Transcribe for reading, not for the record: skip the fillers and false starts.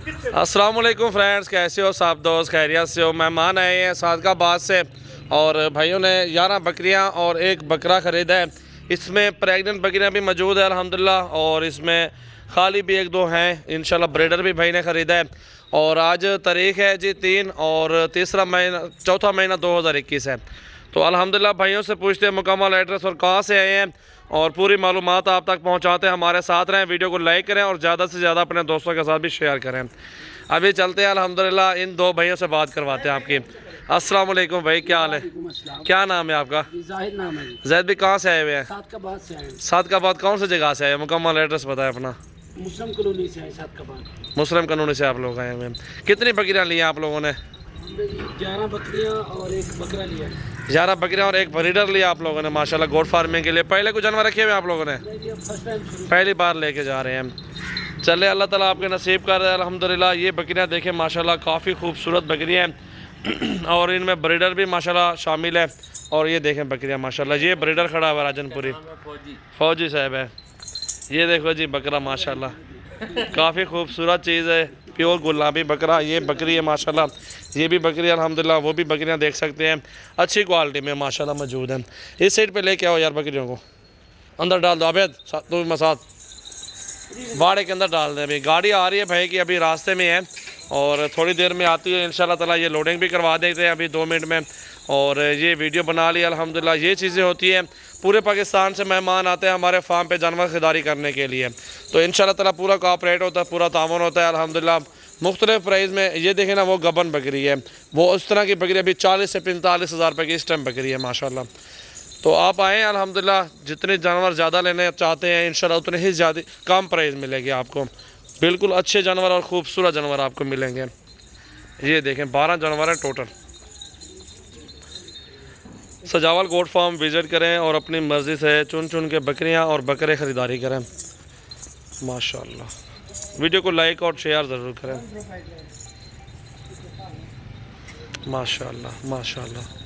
अस्सलाम वालेकुम फ्रेंड्स, कैसे हो सब दोस्त? खैरियत से हो? मेहमान आए हैं सादकाबाद से और भाइयों ने 11 बकरियां और एक बकरा ख़रीदा है। इसमें प्रेग्नेंट बकरियां भी मौजूद है अल्हम्दुलिल्लाह, और इसमें खाली भी एक दो हैं इंशाल्लाह। ब्रीडर भी भाई ने ख़रीदा है। और आज तारीख़ है जी 3 और चौथा महीना 2021 है। तो अल्हम्दुलिल्लाह भाइयों से पूछते हैं मुकम्मल एड्रेस और कहाँ से आए हैं, और पूरी मालूमात आप तक पहुंचाते हैं। हमारे साथ रहें, वीडियो को लाइक करें और ज़्यादा से ज़्यादा अपने दोस्तों के साथ भी शेयर करें। अभी चलते हैं अल्हम्दुलिल्लाह, इन दो भाइयों से बात करवाते हैं आपकी। अस्सलाम वालेकुम भाई, क्या हाल है? क्या नाम है आपका? जाहिद नाम है। जैद भी कहाँ से आए हुए हैं? सादकाबाद से आए हैं। सादकाबाद कौन सी जगह से आए हैं? मुकम्मल एड्रेस बताएं अपना। मुस्लिम कॉलोनी से आए सादकाबाद। मुस्लिम कानूनी से आप लोग आए हुए हैं। कितनी बकरियाँ ली हैं आप लोगों ने? 11 बकरियां और एक बकरा लिया। 11 बकरियाँ और एक ब्रीडर लिया आप लोगों ने माशाल्लाह गोट फार्मिंग के लिए। पहले कुछ जानवर रखे हुए हैं आप लोगों ने? फर्स्ट टाइम पहली बार लेके जा रहे हैं। चले, अल्लाह ताला आपके नसीब कर रहे हैं अल्हम्दुलिल्लाह। ये बकरियां देखें माशाल्लाह, काफ़ी खूबसूरत बकरियां हैं और इनमें ब्रीडर भी माशाल्लाह शामिल है। और ये देखें बकरियां माशाल्लाह, ये ब्रीडर खड़ा हुआ राजनपुरी फौजी साहब है। ये देखो जी बकरा माशाल्लाह, काफ़ी खूबसूरत चीज़ है, प्योर गुलाबी बकरा। ये बकरी है माशाल्लाह, ये भी बकरी अल्हम्दुलिल्लाह। वो भी बकरियां देख सकते हैं, अच्छी क्वालिटी में माशाल्लाह मौजूद हैं। इस साइड पे लेके आओ यार बकरियों को, अंदर डाल दो। अबेद तो मसाद बाड़े के अंदर डाल दें। अभी गाड़ी आ रही है भाई की, अभी रास्ते में है और थोड़ी देर में आती है इंशाल्लाह ताला। ये लोडिंग भी करवा देते हैं अभी 2 मिनट में, और ये वीडियो बना ली अल्हम्दुलिल्लाह। ये चीज़ें होती हैं, पूरे पाकिस्तान से मेहमान आते हैं हमारे फार्म पे जानवर खरीदारी करने के लिए। तो इंशाल्लाह ताला पूरा कोऑपरेट होता है, पूरा तावन होता है अल्हम्दुलिल्लाह। मुख्तलिफ प्राइस में ये देखें ना, वो गबन बकरी है, वो उस तरह की बकरी अभी 40 से 45 हज़ार रुपये की इस टाइम बकरी है माशाल्लाह। तो आप आएँ अल्हम्दुलिल्लाह, जितने जानवर ज़्यादा लेने चाहते हैं इंशाल्लाह उतने ही ज़्यादा कम प्राइस मिलेगी आपको। बिल्कुल अच्छे जानवर और ख़ूबसूरत जानवर आपको मिलेंगे। ये देखें 12 जानवर हैं टोटल। सजावल गोट फार्म विज़िट करें और अपनी मर्ज़ी से चुन चुन के बकरियां और बकरे ख़रीदारी करें माशाल्लाह। वीडियो को लाइक और शेयर ज़रूर करें माशाल्लाह माशाल्लाह।